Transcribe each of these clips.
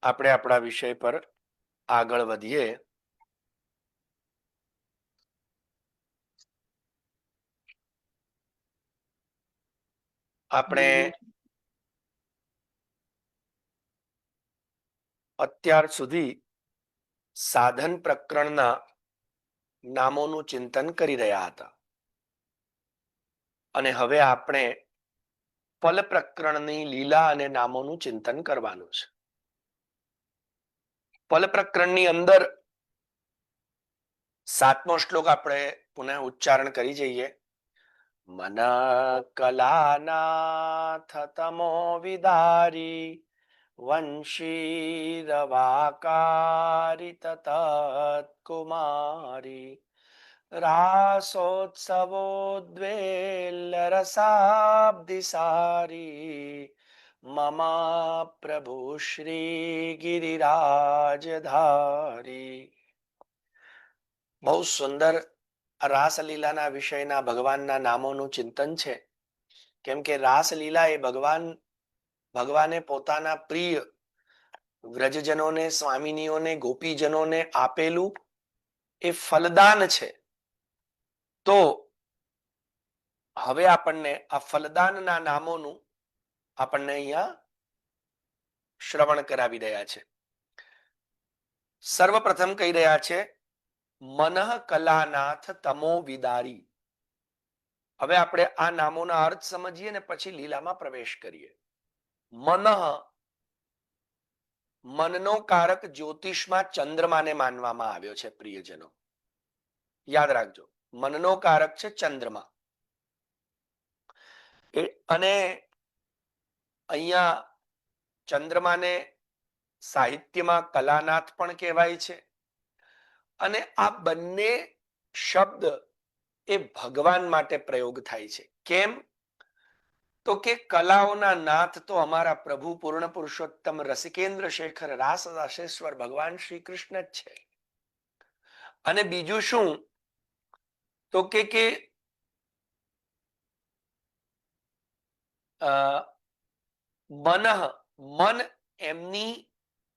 આપણે આપણા વિષય પર આગળ વધીએ. આપણે અત્યાર સુધી સાધન પ્રકરણના નામોનું ચિંતન કરી રહ્યા હતા અને હવે આપણે ફલ પ્રકરણની લીલા અને નામોનું ચિંતન કરવાનું છે. ફલ પ્રકરણની અંદર 7મો શ્લોક આપણે પુનઃ ઉચ્ચારણ કરી જઈએ. મન કલાનાથ તમો વિદારી વંશીરવાકારી તત્કુમારી રાસોત્સવોદ્વેલરસાબ્ધિસારી મમ પ્રભુ શ્રી ગિરિરાજધારી. બહુ સુંદર રાસલીલાના વિષયના ભગવાનના નામોનું ચિંતન છે. કેમ કે રાસલીલા એ ભગવાને પોતાના પ્રિય વ્રજજનોને, સ્વામિનીઓને, ગોપીજનોને આપેલું એ ફલદાન છે. તો હવે આપણને આ ફલદાનના નામોનું આપણને અહીંયા શ્રવણ કરાવી રહ્યા છે. સર્વપ્રથમ કહી રહ્યા છે મનઃ કલાનાથ તમો વિદારી. હવે આપણે આ નામોના અર્થ સમજીએ ને પછી લીલામાં પ્રવેશ કરીએ. મનઃ, મનનો કારક જ્યોતિષમાં ચંદ્રમાને માનવામાં આવ્યો છે. પ્રિયજનો યાદ રાખજો, મનનો કારક છે ચંદ્રમા. અને અહીંયા ચંદ્રમાને સાહિત્યમાં કલાનાથ પણ કહેવાય છે. અને આ બંને શબ્દ એ ભગવાન માટે પ્રયોગ થાય છે. કેમ? તો કે કલાઓના નાથ તો અમારા પ્રભુ પૂર્ણ પુરુષોત્તમ રસિકેન્દ્ર શેખર રાસ રાસેશ્વર ભગવાન શ્રી કૃષ્ણ જ છે. અને બીજું શું? તો કે મન એમની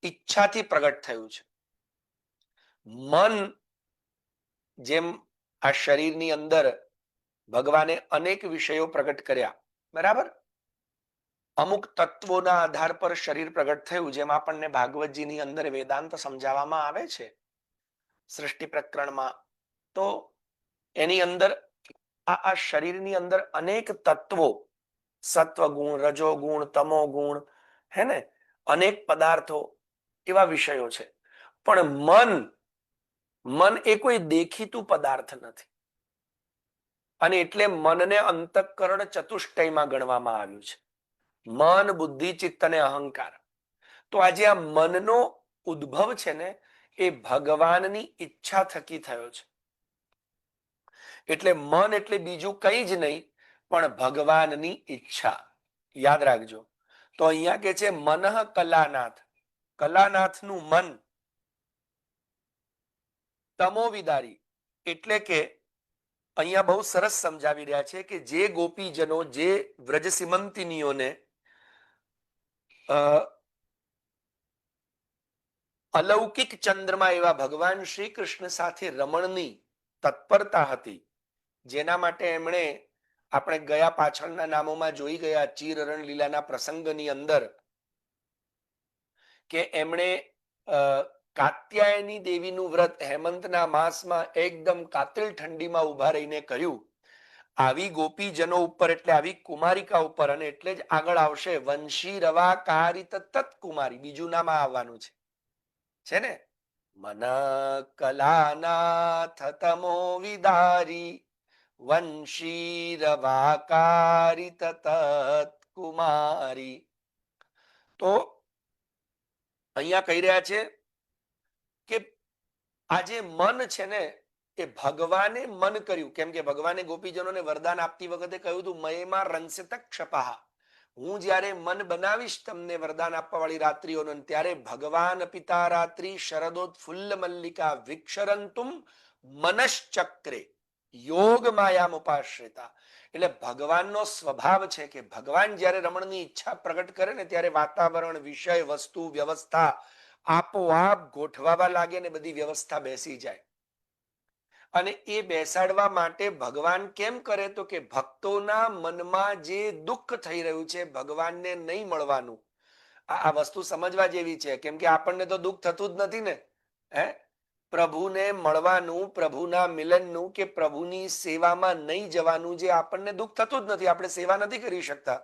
ઈચ્છાથી પ્રગટ થયું છે. મન જેમ આ શરીરની અંદર ભગવાને અનેક વિષયો પ્રગટ કર્યા, બરાબર? અમુક તત્વોના આધાર પર શરીર પ્રગટ થયું, જેમ આપણને ભાગવતજીની અંદર વેદાંત સમજાવવામાં આવે છે સૃષ્ટિ પ્રકરણમાં. તો એની અંદર આ શરીરની અંદર અનેક તત્વો, સત્વ ગુણ, રજો ગુણ, તમો ગુણ, હે ને, અનેક પદાર્થો, એવા વિષયો છે. પણ મન એ કોઈ દેખીતું પદાર્થ નથી. અને એટલે મનને અંતઃકરણ ચતુષ્ટયમાં ગણવામાં આવ્યું છે. મન, બુદ્ધિ, ચિત્ત અને અહંકાર. તો આજે આ મનનો ઉદ્ભવ છે ને એ ભગવાનની ઈચ્છા થકી થયો છે. એટલે મન એટલે બીજું કંઈ જ નહીં પણ ભગવાનની ઈચ્છા. યાદ રાખજો. તો અહીંયા કે છે મનઃ કલાનાથ, કલાનાથનું મન. તમો વિદારી એટલે કે અહીંયા બહુ સરસ સમજાવી રહ્યા છે કે જે ગોપીજનો, જે વ્રજ સીમંતિનીઓને અલૌકિક ચંદ્રમાં એવા ભગવાન શ્રી કૃષ્ણ સાથે રમણની તત્પરતા હતી, જેના માટે એમણે, આપણે ગયા પાછળના નામોમાં જોઈ ગયા ચીરરણ લીલાના પ્રસંગની અંદર, કે એમણે કાત્યાયની દેવીનું વ્રત હેમંતના માસમાં એકદમ કાતિલ ઠંડીમાં ઉભા રહીને કર્યું. આવી ગોપીજનો ઉપર, એટલે આવી કુમારિકા ઉપર. અને એટલે જ આગળ આવશે વંશી રવા કારિત તત્કુમારી, બીજું નામ આવવાનું છે ને. મન કલાનાથ તમો વિદારી વંશી રવા કારિત તત્કુમારી. તો અહીંયા કહી રહ્યા છે કે આ જે મન છે ને એ ભગવાને મન કર્યું. કેમ કે ભગવાને ગોપીજનોને વરદાન આપતી વખતે કહ્યું હતું મયમાં રંસ્યત ક્ષપઃ, હું જ્યારે મન બનાવીશ તમને વરદાન આપવા વાળી રાત્રિઓનો, ત્યારે ભગવાન પિતા રાત્રિ શરદોત્ફુલ્લ મલ્લિકા વિક્ષરંતુમ મનશ્ચક્રે યોગ માયામ ઉપાશ્રિતા. એટલે ભગવાનનો સ્વભાવ છે કે ભગવાન જ્યારે રમણની ઈચ્છા પ્રગટ કરે ને ત્યારે વાતાવરણ, વિષય, વસ્તુ, વ્યવસ્થા આપોઆપ ગોઠવાવા લાગે ને બધી વ્યવસ્થા બેસી જાય. અને એ બેસાડવા માટે ભગવાન કેમ કરે તો કે ભક્તોના મનમાં જે દુઃખ થઈ રહ્યું છે ભગવાનને નહીં મળવાનું, આ વસ્તુ સમજવા જેવી છે. કેમ કે આપણને તો દુઃખ થતું જ નથી ને. હે, પ્રભુને મળવાનું, પ્રભુના મિલનનું કે પ્રભુની સેવામાં નહીં જવાનું જે આપણને દુઃખ થતું જ નથી, આપણે સેવા નથી કરી શકતા,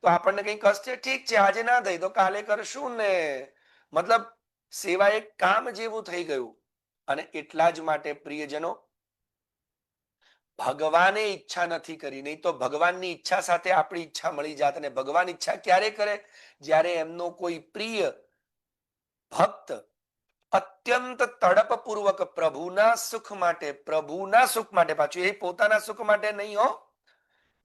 તો આપણને કઈ કષ્ટ છે, ઠીક છે આજે ના થઈ તો કાલે કરશું ને. મતલબ સેવા એક કામ જેવું થઈ ગયું. અને એટલા જ માટે પ્રિયજનો, ભગવાને ઈચ્છા નથી કરી, નહીં તો ભગવાનની ઈચ્છા સાથે આપણી ઈચ્છા મળી જાત. અને ભગવાન ઈચ્છા ક્યારે કરે? જ્યારે એમનો કોઈ પ્રિય ભક્ત અત્યંત તડપપૂર્વક પ્રભુના સુખ માટે, પાછું એ પોતાના સુખ માટે નહીં હો,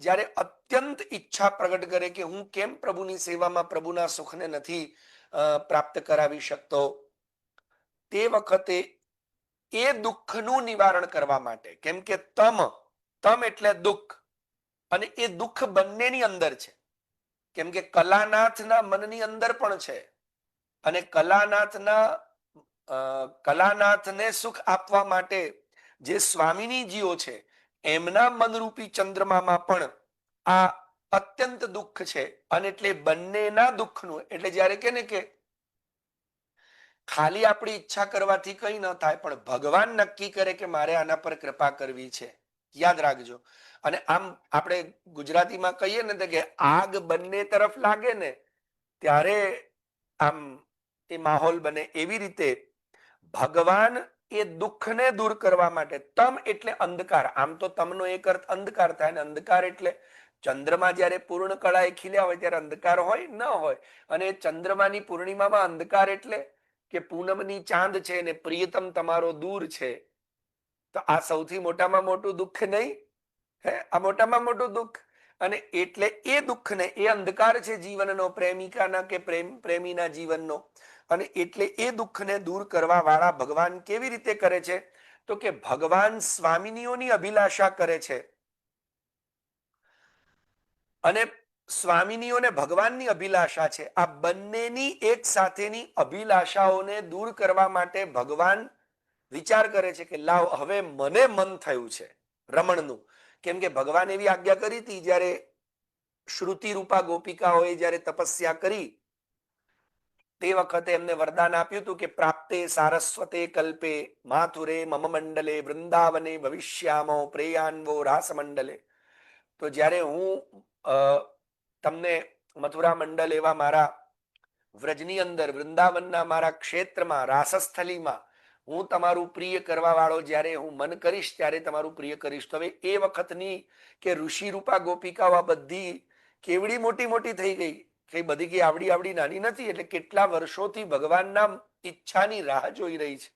જ્યારે અત્યંત ઈચ્છા પ્રગટ કરે કે હું કેમ પ્રભુની સેવામાં પ્રભુના સુખને નથી પ્રાપ્ત કરાવી શકતો, તે વખતે એ દુઃખનું નિવારણ કરવા માટે, કેમ કે તમ એટલે દુઃખ, અને એ દુઃખ બંનેની અંદર છે. કેમ કે કલાનાથના મનની અંદર પણ છે, અને કલાનાથને સુખ આપવા માટે જે સ્વામિનીજીઓ છે એમના મનરૂપી ચંદ્રમામાં પણ આ અત્યંત દુઃખ છે. અને એટલે બંનેના દુઃખનું, એટલે જયારે કે ને કે ખાલી આપણી ઈચ્છા કરવાથી કઈ ન થાય, પણ ભગવાન નક્કી કરે કે મારે આના પર કૃપા કરવી છે, યાદ રાખજો. અને આમ આપણે ગુજરાતીમાં કહીએ ને કે આગ બંને તરફ લાગે ને ત્યારે આમ એ માહોલ બને. એવી રીતે ભગવાન એ દુઃખને દૂર કરવા માટે, તમ એટલે અંધકાર, આમ તો તમનો એક અર્થ અંધકાર થાય ને, અંધકાર એટલે ચંદ્રમા જયારે પૂર્ણ કળાએ ખીલ્યા હોય ત્યારે અંધકાર હોય ન હોય, અને ચંદ્રમાની પૂર્ણિમામાં અંધકાર એટલે કે પૂનમની ચાંદ છે ને પ્રિયતમ તમારો દૂર છે, તો આ સૌથી મોટામાં મોટું દુઃખ નહીં? હે, આ મોટામાં મોટું દુઃખ. અને એટલે એ દુઃખને, એ અંધકાર છે જીવનનો, પ્રેમિકાના કે પ્રેમીના જીવનનો, અને એટલે એ દુઃખને દૂર કરવા વાળા ભગવાન કેવી રીતે કરે છે? તો કે ભગવાન સ્વામિનીઓની અભિલાષા કરે છે, અને સ્વામિનીઓને ભગવાનની અભિલાષા છે. આ બંનેની એક સાથેની અભિલાષાઓને દૂર કરવા માટે ભગવાન વિચાર કરે છે કે લાવ, હવે મને મન થયું છે રમણનું. કેમ કે ભગવાન એવી આજ્ઞા કરી હતી, જયારે શ્રુતિ રૂપા ગોપિકાઓએ જયારે તપસ્યા કરી તે વખતે એમને વરદાન આપ્યું હતું કે પ્રાપ્તે સારસ્વતે કલ્પે માથુરે મમ મંડલે વૃંદાવને ભવિષ્યામો પ્રેયાન્વો રાસ મંડલે. તો જયારે હું તમને મથુરા મંડલ એવા મારા વ્રજની અંદર, વૃંદાવનના મારા ક્ષેત્રમાં, રાસસ્થલીમાં હું તમારું પ્રિય કરવા વાળો જયારે હું મન કરીશ ત્યારે તમારું પ્રિય કરીશ. તો હવે એ વખતની કે ઋષિ રૂપા ગોપિકાઓ આ બધી કેવડી મોટી મોટી થઈ ગઈ, કે બધી કે આવડી આવડી નાની નથી. એટલે કેટલા વર્ષોથી ભગવાનના ઈચ્છાની રાહ જોઈ રહી છે.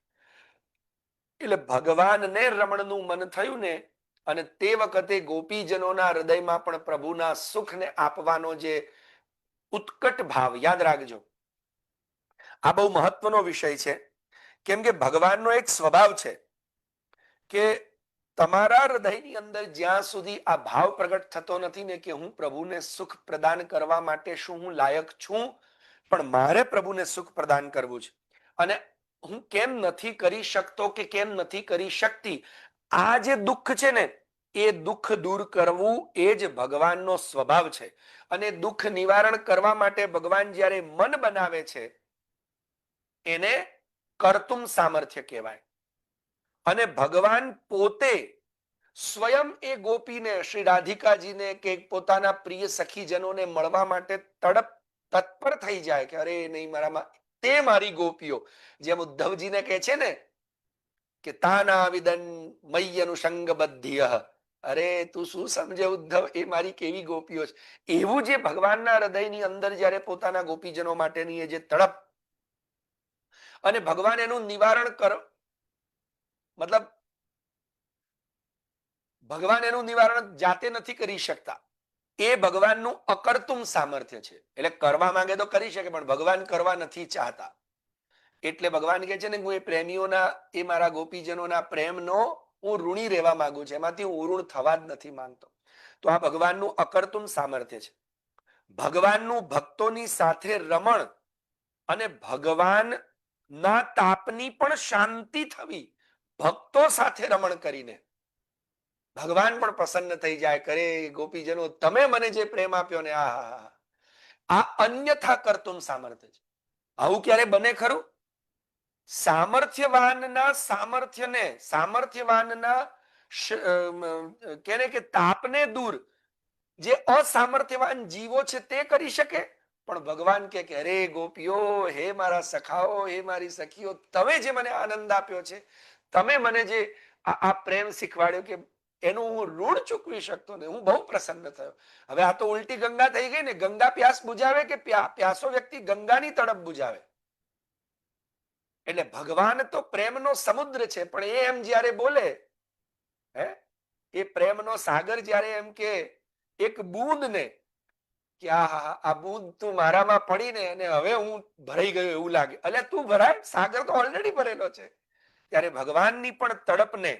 એટલે ભગવાનને રમણનું મન થયું ને, અને તે વખતે ગોપીજનોના હૃદયમાં પણ પ્રભુના સુખને આપવાનો જે ઉત્કટ ભાવ, યાદ રાખજો આ બહુ મહત્વનો વિષય છે. કેમ કે ભગવાનનો એક સ્વભાવ છે કે તમારા હૃદયની અંદર જ્યાં સુધી આ ભાવ પ્રગટ થતો નથી ને કે હું પ્રભુને સુખ પ્રદાન કરવા માટે શું હું લાયક છું, પણ મારે પ્રભુને સુખ પ્રદાન કરવું છે, અને હું કેમ નથી કરી શકતો કે કેમ નથી કરી શકતી, આ જે દુઃખ છે ને એ દુઃખ દૂર કરવું એ જ ભગવાનનો સ્વભાવ છે. અને દુઃખ નિવારણ કરવા માટે ભગવાન જ્યારે મન બનાવે છે એને કર્તુમ સામર્થ્ય કહેવાય. અને ભગવાન પોતે સ્વયં એ ગોપીને, શ્રી રાધિકાજીને કે પોતાના પ્રિય સખીજનોને મળવા માટે તત્પર થઈ જાય કે અરે નહીં, મારામાં તે મારી ગોપીઓ, જેમ ઉદ્ધવજીને કહે છે ને કે તાના વિદન મય્ય અનુસંગ બધ્ય, અરે તું શું સમજે ઉદ્ધવ, એ મારી કેવી ગોપીઓ છે. એવું જે ભગવાનના હૃદયની અંદર જયારે પોતાના ગોપીજનો માટેની એ જે તડપ, અને ભગવાન એનું નિવારણ મતલબ ભગવાન એનું નિવારણ જાતે નથી કરી શકતા, એ ભગવાનનું અકર્તુમ સામર્થ્ય છે. એટલે કરવા માંગે તો કરી શકે, પણ ભગવાન કરવા નથી ચાહતા. એટલે ભગવાન કહે છે ને હું એ પ્રેમીઓના, એ મારા ગોપીજનોના પ્રેમનો હું ઋણી રહેવા માંગુ છું, એમાંથી હું ઋણ થવા જ નથી માંગતો. તો આ ભગવાનનું અકર્તુમ સામર્થ્ય છે. ભગવાનનું ભક્તોની સાથે રમણ, અને ભગવાન ના તાપની પણ શાંતિ થવી ભક્તો સાથે રમણ કરીને. ભગવાન પણ પ્રસન્ન થઈ જાય, કરે ગોપીજનો તમે મને જે પ્રેમ આપ્યો ને, આ અન્યથા કરતું સામર્થ્ય છે. આવું ક્યારે બને ખરું? સામર્થ્યવાનના સામર્થ્યને, સામર્થ્યવાનના કે તાપને દૂર જે અસામર્થ્યવાન જીવો છે તે કરી શકે. પણ ભગવાન કે અરે ગોપીઓ, હે મારા સખાઓ, હે મારી સખીઓ, તમે જે મને આનંદ આપ્યો છે, તમે મને જે આ પ્રેમ શીખવાડ્યો, કે એનું હું ઋણ ચૂકવી શકતો ને, હું બહુ પ્રસન્ન થયો. હવે આ તો ઉલટી ગંગા થઈ ગઈ ને. ગંગા પ્યાસ બુજાવે કે પ્યાસો વ્યક્તિ ગંગાની તડપ બુજાવે? એટલે ભગવાન તો પ્રેમનો સમુદ્ર છે, પણ એ એમ જયારે બોલે, હે, એ પ્રેમનો સાગર જયારે એમ કે એક બૂંદ ને કે આ બૂંદ તું મારામાં પડીને અને હવે હું ભરાઈ ગયો એવું લાગે, એટલે તું ભરાય, સાગર તો ઓલરેડી ભરેલો છે. ત્યારે ભગવાનની પણ તડપને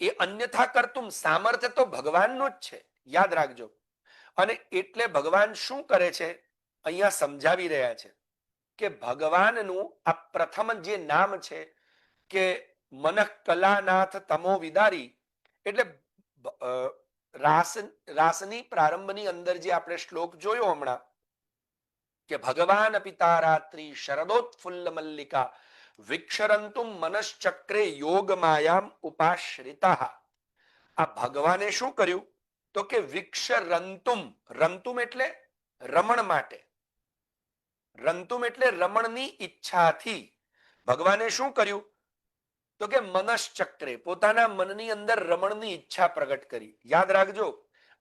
એ અન્યથા કરતું સામર્થ્ય તો ભગવાનનું જ છે, યાદ રાખજો. અને એટલે ભગવાન શું કરે છે અહીંયા સમજાવી રહ્યા છે કે ભગવાનનું આ પ્રથમ જે નામ છે કે મનઃ કલાનાથ તમો વિદારી, એટલે રાસની પ્રારંભની અંદર જે આપણે શ્લોક જોયો હમણાં કે ભગવાન પિતા રાત્રિ શરદોત્ફુલ્લ મલ્લિકા વિક્ષરંતુમ મનશ્ચક્રે યોગ માયામ ઉપાશ્રિતા. આ ભગવાને શું કર્યું તો કે વિક્ષરંતુમ, રંતુમ એટલે રમણ માટે, રંતુમ એટલે રમણની ઈચ્છાથી ભગવાને શું કર્યું તો કે મનશ્ચક્રે, પોતાના મનની અંદર રમણની ઈચ્છા પ્રગટ કરી. યાદ રાખજો,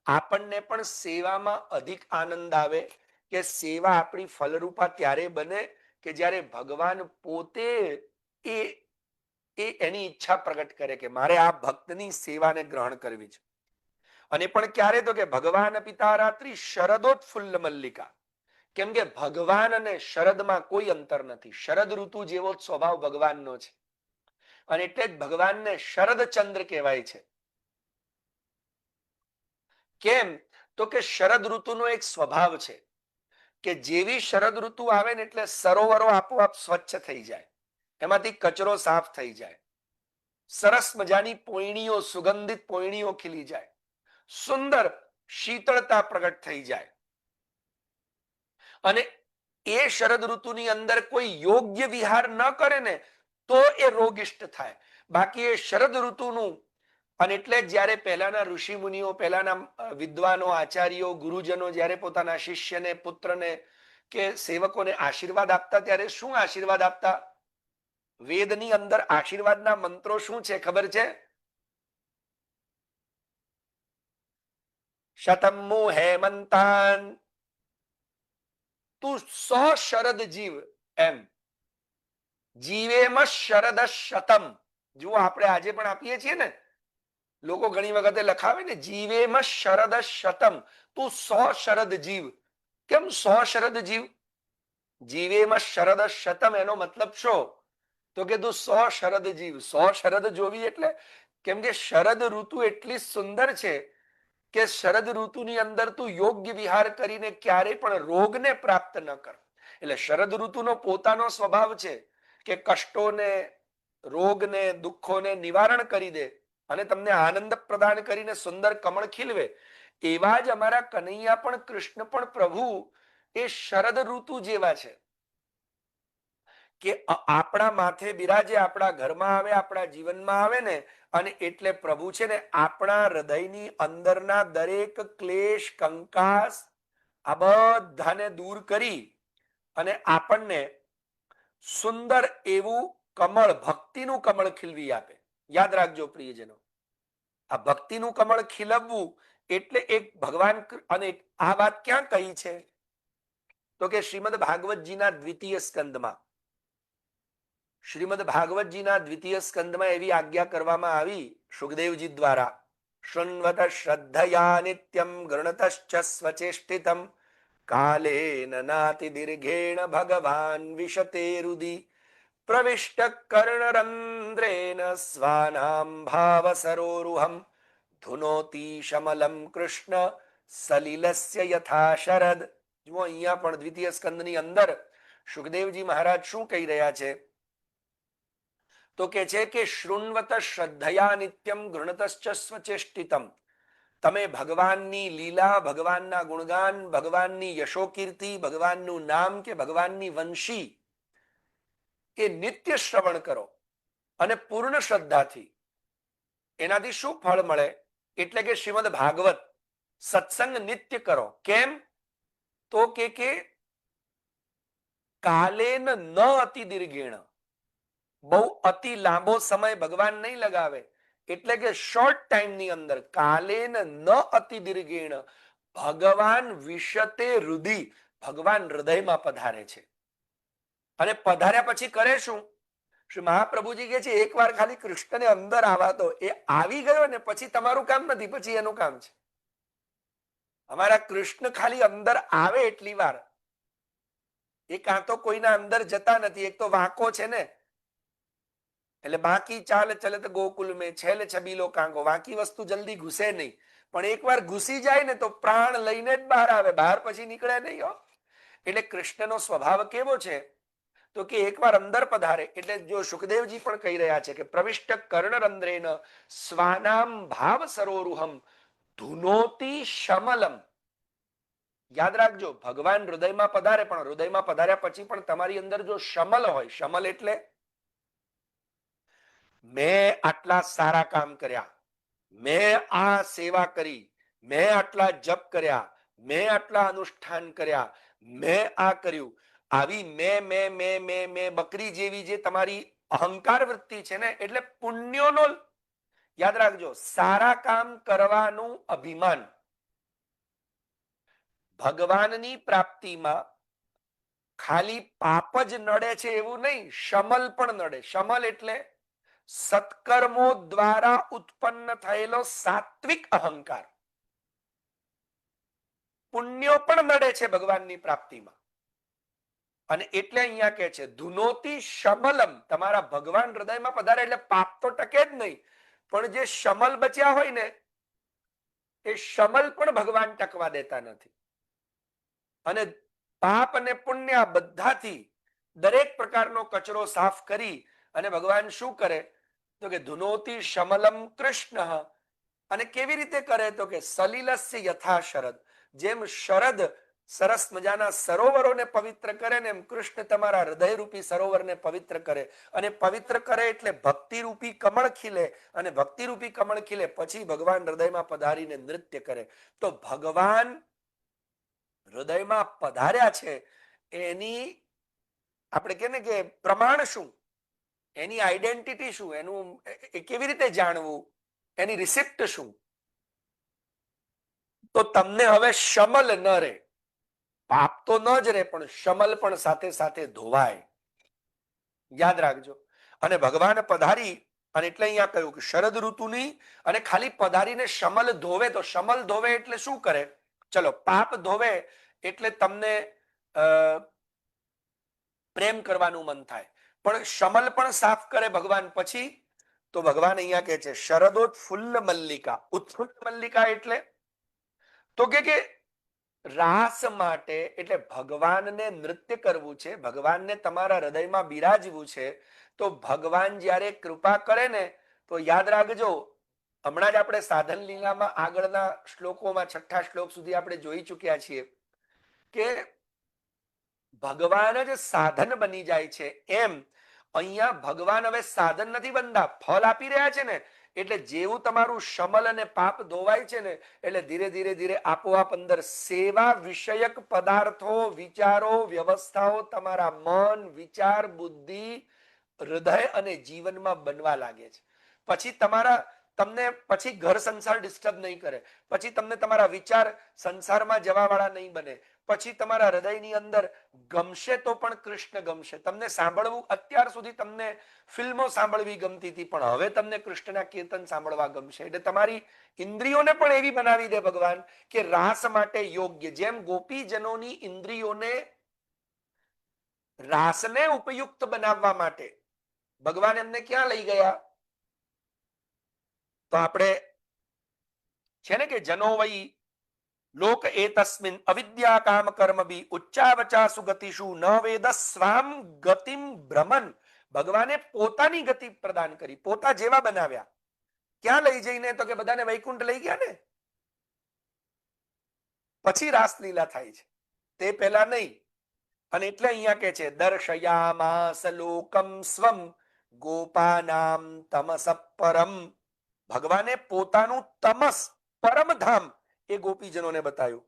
આપણને પણ સેવામાં અધિક આનંદ આવે કે સેવા આપણી ફલરૂપા ત્યારે બને કે જ્યારે ભગવાન પોતે એની ઈચ્છા પ્રગટ કરે કે મારે આ ભક્તની સેવાને ગ્રહણ કરવી છે. અને પણ ક્યારે તો કે ભગવાન પિતા રાત્રિ શરદોત્ફુલ્લ મલ્લિકા, કેમ કે ભગવાન અને શરદમાં કોઈ અંતર નથી. શરદ ઋતુ જેવો સ્વભાવ ભગવાનનો છે, અને એટલે જ ભગવાનને શરદચંદ્ર કહેવાય છે. કેમ તો કે શરદ ઋતુનો એક સ્વભાવ છે કે જેવી શરદ ઋતુ આવે ને એટલે સરોવરો આપોઆપ સ્વચ્છ થઈ જાય, એમાંથી કચરો સાફ થઈ જાય, સરસ મજાની પોયણીઓ, સુગંધિત પોયણીઓ ખીલી જાય, સુંદર શીતળતા પ્રગટ થઈ જાય. અને એ શરદ ઋતુની અંદર કોઈ યોગ્ય વિહાર ન કરે ને તો એ રોગિષ્ટ થાય. બાકી એ શરદ ઋતુનું, અને એટલે જ્યારે પહેલાના ઋષિ મુનિઓ, પહેલાના વિદ્વાનો, આચાર્યો, ગુરુજનો જ્યારે પોતાના શિષ્યને, પુત્રને કે સેવકોને આશીર્વાદ આપતા ત્યારે શું આશીર્વાદ આપતા? વેદની અંદર આશીર્વાદના મંત્રો શું છે ખબર છે? શતમ્મુ હેમંતાન તું 100 શરદ જીવ, એમ જીવેમ શરદ શતમ. જુઓ, આપણે આજે પણ આપીએ છીએ ને, લોકો ઘણી વખતે લખાવે ને જીવેમ શરદ શતમ, તું 100 શરદ જીવ. કેમ 100 શરદ જીવ? જીવેમ શરદ શતમ એનો મતલબ શું? તો કે તું 100 શરદ જીવ. 100 શરદ જોવી એટલે કેમ કે શરદ ઋતુ એટલી સુંદર છે કે શરદ ઋતુની અંદર તું યોગ્ય વિહાર કરીને ક્યારેય પણ રોગને પ્રાપ્ત ન કર. એટલે શરદ ઋતુનો પોતાનો સ્વભાવ છે કે કષ્ટોને, રોગને, દુઃખોને નિવારણ કરી દે અને તમને આનંદ પ્રદાન કરીને સુંદર કમળ ખીલવે. એવા જ અમારા કનૈયા પણ, કૃષ્ણ પણ, પ્રભુ એ શરદ ઋતુ જેવા છે કે આપણા માથે બિરાજે, આપણા ઘરમાં આવે, આપણા જીવનમાં આવે ને, અને એટલે પ્રભુ છે ને આપણા હૃદયની અંદરના દરેક ક્લેશ, કંકાસ આ બધાને દૂર કરી અને આપણને સુંદર એવું કમળ, ભક્તિનું કમળ ખીલવી આપે. યાદ રાખજો પ્રિયજનો, આ ભક્તિનું કમળ ખીલવવું એટલે એક ભગવાન. અને આ વાત ક્યાં કહી છે તો કે શ્રીમદ ભાગવતજીના દ્વિતીય સ્કંદમાં, શ્રીમદ ભાગવતજીના દ્વિતીય સ્કંદમાં એવી આજ્ઞા કરવામાં આવી સુખદેવજી દ્વારા, શૃણ્વત શ્રદ્ધયા નિત્યમ ગૃણતશ્ચ સ્વચેષ્ટિતમ કાલેન નાતિ દીર્ઘેણ ભગવાન વિશતે રુધિ પ્રવિષ્ટ કર્ણરંધ્રેન સ્વાનામ ભાવ સરોરુહમ ધુનોતિ શમલમ કૃષ્ણ સલિલસ્ય યથા શરદ. જુઓ, અહીંયા પણ દ્વિતીય સ્કંદની અંદર સુખદેવજી મહારાજ શું કહી રહ્યા છે? તો કે છે કે શૃણવત શ્રદ્ધયા નિત્યમ ગૃણતશ્ચ સ્વચેષ્ટિતમ. તમે ભગવાનની લીલા, ભગવાનના ગુણગાન, ભગવાનની યશોકીર્તિ, ભગવાનનું નામ કે ભગવાનની વંશી એ નિત્ય શ્રવણ કરો અને પૂર્ણ શ્રદ્ધાથી. એનાથી શું ફળ મળે? એટલે કે શ્રીમદ ભાગવત સત્સંગ નિત્ય કરો. કેમ? તો કે કાલેન ન અતિ દીર્ઘેણ, બહુ અતિ લાંબો સમય ભગવાન નહીં લગાવે, એટલે કે શોર્ટ ટાઈમ ની અંદર કાલેન ન અતિ દીર્ઘેણ ભગવાન વિશતે હૃદય, ભગવાન હૃદયમાં પધારે છે. અને પધાર્યા પછી કરે શું? શ્રી મહાપ્રભુજી કહે છે એકવાર ખાલી કૃષ્ણને અંદર આવવા દો. એ આવી ગયો ને પછી તમારું કામ નથી, પછી એનું કામ છે. અમારા કૃષ્ણ ખાલી અંદર આવે એટલી વાર, એ કાં તો કોઈના અંદર જતા નથી, એક તો વાંકો છે ને, એટલે બાકી ચાલ ચલત ગોકુલ મેં છેલ છબીલો કાંગો, વાંકી વસ્તુ જલ્દી ઘૂસે નહીં, પણ એકવાર ઘૂસી જાય ને તો પ્રાણ લઈને જ બહાર આવે, બહાર પછી નીકળે નહીં હો. એટલે કૃષ્ણનો સ્વભાવ કેવો છે? તો કે એકવાર અંદર પધારે એટલે જો સુખદેવજી પણ કહી રહ્યા છે કે પ્રવિષ્ટ કર્ણરંધ્રેન સ્વાનામ ભાવ સરોરુહમ ધુનોતી શમલમ. યાદ રાખજો, ભગવાન હૃદયમાં પધારે, પણ હૃદયમાં પધાર્યા પછી પણ તમારી અંદર જો શમલ હોય, શમલ એટલે મેં આટલા સારા કામ કર્યા, મેં આ સેવા કરી, મેં આટલા જપ કર્યા, મેં આટલા અનુષ્ઠાન કર્યા, મેં આ કર્યું, આવી મેં બકરી જેવી જે તમારી અહંકાર વૃત્તિ છે ને, એટલે પુણ્યોનો, યાદ રાખજો, સારા કામ કરવાનું અભિમાન ભગવાનની પ્રાપ્તિમાં ખાલી પાપ જ નડે છે એવું નહીં, શમલ પણ નડે. શમલ એટલે સત્કર્મો દ્વારા ઉત્પન્ન થયેલો સાત્વિક અહંકાર. પુણ્યો પણ નડે છે ભગવાનની પ્રાપ્તિમાં. અને એટલે અહીંયા કે છે ધુનોતી શમલમ, તમારા ભગવાન હૃદયમાં પધારે એટલે પાપ તો ટકે જ નહીં, પણ જે શમલ બચ્યા હોય ને એ શમલ પણ ભગવાન ટકવા દેતા નથી. અને પાપ અને પુણ્ય બધાથી દરેક પ્રકારનો કચરો સાફ કરી અને ભગવાન શું કરે? તો કે ધુનોતી શમલમ કૃષ્ણ. અને કેવી રીતે કરે? તો કે સલિલસ્ય યથા શરદ, જેમ શરદ સરસ મજાના સરોવરોને પવિત્ર કરે ને એમ કૃષ્ણ તમારા હૃદયરૂપી સરોવરને પવિત્ર કરે. અને પવિત્ર કરે એટલે ભક્તિરૂપી કમળ ખીલે, અને ભક્તિરૂપી કમળ ખીલે પછી ભગવાન હૃદયમાં પધારીને નૃત્ય કરે. તો ભગવાન હૃદયમાં પધાર્યા છે એની આપણે કહે ને કે પ્રમાણ શું, એની આઈડેન્ટિટી શું, એનું કેવી રીતે જાણવું, એની રિસિપ્ટ શું? તો તમને હવે શમલ ન રહે, પાપ તો ન જ રહે પણ શમલ પણ સાથે સાથે ધોવાય. યાદ રાખજો. અને ભગવાન પધારી, અને એટલે અહીંયા કહ્યું કે શરદ ઋતુની, અને ખાલી પધારીને શમલ ધોવે, તો શમલ ધોવે એટલે શું કરે? ચલો, પાપ ધોવે એટલે તમને પ્રેમ કરવાનું મન થાય, પણ શમલ પણ સાફ કરે ભગવાન પછી. તો ભગવાન અહીંયા કહે છે શરદોત્ફુલ્લ મલ્લિકા. ઉત્ફુલ્લ મલ્લિકા એટલે તો કે રાસ માટે, એટલે ભગવાનને નૃત્ય કરવું છે, ભગવાનને તમારા હૃદયમાં બિરાજવું છે. તો ભગવાન જ્યારે કૃપા કરે ને તો યાદ રાખજો, હમણાં જ આપણે સાધન લીલામાં આગળના શ્લોકોમાં 6થા શ્લોક સુધી આપણે જોઈ ચૂક્યા છીએ કે ભગવાન જ સાધન બની જાય છે. એમ અહીંયા ભગવાન હવે સાધન નથી બનતા, ફળ આપી રહ્યા છે ને. એટલે જેવું તમારું શમલ અને પાપ ધોવાય છે ને, એટલે ધીરે ધીરે ધીરે આપોઆપ અંદર સેવા વિષયક પદાર્થો, વિચારો, વ્યવસ્થાઓ તમારા મન, વિચાર, બુદ્ધિ, હૃદય અને જીવનમાં બનવા લાગે છે. પછી તમને પછી ઘર સંસાર ડિસ્ટર્બ નહીં કરે, પછી તમને તમારા વિચાર સંસારમાં જવા વાળા નહીં બને, પછી તમારા હૃદયની અંદર ગમશે તો પણ કૃષ્ણ ગમશે. તમને સાંભળવું, અત્યાર સુધી તમને ફિલ્મો સાંભળવી ગમતી હતી, પણ હવે તમને કૃષ્ણના કીર્તન સાંભળવા ગમશે. એટલે તમારી ઇન્દ્રિયોને પણ એવી બનાવી દે ભગવાન કે રાસ માટે યોગ્ય. જેમ ગોપીજનોની ઇન્દ્રિયોને રાસને ઉપયુક્ત બનાવવા માટે ભગવાન એમને ક્યાં લઈ ગયા? તો આપણે છે ને કે જનો વઈ લોક એતસ્મિન અવિદ્યા કામ કર્મ બી ઉચ્ચાવચા સુગતિષુ ન વેદ સ્વામ ગતિમ ભ્રમન. ભગવાને પોતાની ગતિ પ્રદાન કરી, પોતા જેવા બનાવ્યા. ક્યાં લઈ જઈને? તો કે બધાને વૈકુંઠ લઈ ગયા ને, પછી રાસલીલા થાય છે, તે પહેલા નહીં. અને એટલે અહીંયા કે છે દર્શયામાસ લોકમ સ્વમ ગોપાનામ તમસ પરમ. ભગવાને પોતાનું તમસ પરમધામ એ ગોપીજનોને બતાવ્યું,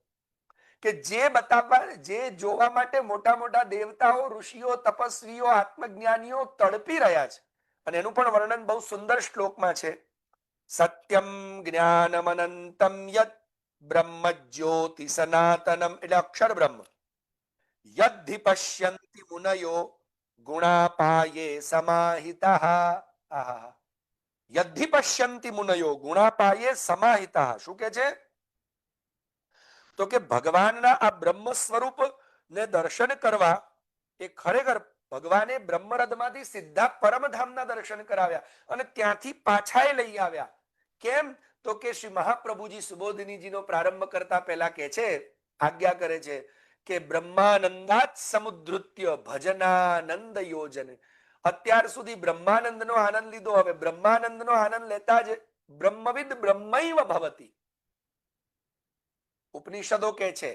કે જે બતાવવા, જે જોવા માટે મોટા મોટા દેવતાઓ, ઋષિઓ, તપસ્વીઓ, આત્મજ્ઞાનીઓ તડપી રહ્યા છે. અને એનું પણ વર્ણન બહુ સુંદર શ્લોકમાં છે. સત્યમ જ્ઞાનમ અનંતમ યત બ્રહ્મ જ્યોતિ સનાતનમ, એટલે અક્ષર બ્રહ્મ. યદ્ધિ પશ્યન્તિ મુનયો ગુણાપાયે સમાહિતઃ. આહા, યદ્ધિ પશ્યન્તિ મુનયો ગુણાપાયે સમાહિતઃ. શું કે છે? તો કે ભગવાનના આ બ્રહ્મ સ્વરૂપ ને દર્શન કરવા એ ખરેખર ભગવાને બ્રહ્મરથમાંથી સીધા પરમધામના દર્શન કરાવ્યા અને ત્યાંથી પાછા લઈ આવ્યા. કેમ? તો કે શ્રી મહાપ્રભુજી સુબોધિનીજીનો પ્રારંભ કરતા પહેલા કે છે, આજ્ઞા કરે છે કે બ્રહ્માનંદાત સમુદ્રત્ય ભજનાનંદ યોજન. અત્યાર સુધી બ્રહ્માનંદનો આનંદ લીધો, હવે બ્રહ્માનંદનો આનંદ લેતા જ બ્રહ્મવિદ બ્રહ્મૈવ ભવતિ. ઉપનિષદો કે છે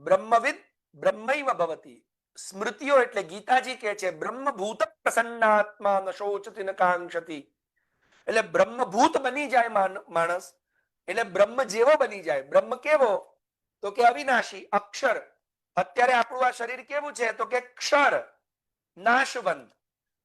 બ્રહ્મવિદ બ્રહ્મૈવ ભવતિ. સ્મૃતિઓ એટલે ગીતાજી કે છે બ્રહ્મભૂત પ્રસન્નાત્મા ન શોચતિ ન કાંક્ષતિ. એટલે બ્રહ્મભૂત બની જાય માણસ, એટલે બ્રહ્મ જેવો બની જાય. બ્રહ્મ કેવો? તો કે અવિનાશી, અક્ષર. અત્યારે આપણું આ શરીર કેવું છે? તો કે ક્ષર, નાશવંત.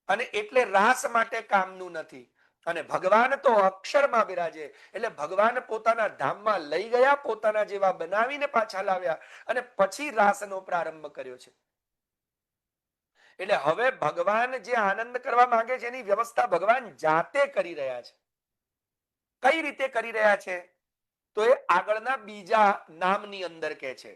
અને એટલે રાસ માટે કામનું નથી. અને ભગવાન તો અક્ષરમાં બિરાજે, એટલે ભગવાન પોતાના ધામમાં લઈ ગયા, પોતાના જેવા બનાવીને પાછા લાવ્યા અને પછી રાસનો પ્રારંભ કર્યો છે. એટલે હવે ભગવાન જે આનંદ કરવા માંગે છે એની વ્યવસ્થા ભગવાન જાતે કરી રહ્યા છે. કઈ રીતે કરી રહ્યા છે? તો એ આગળના બીજા નામની અંદર કે છે.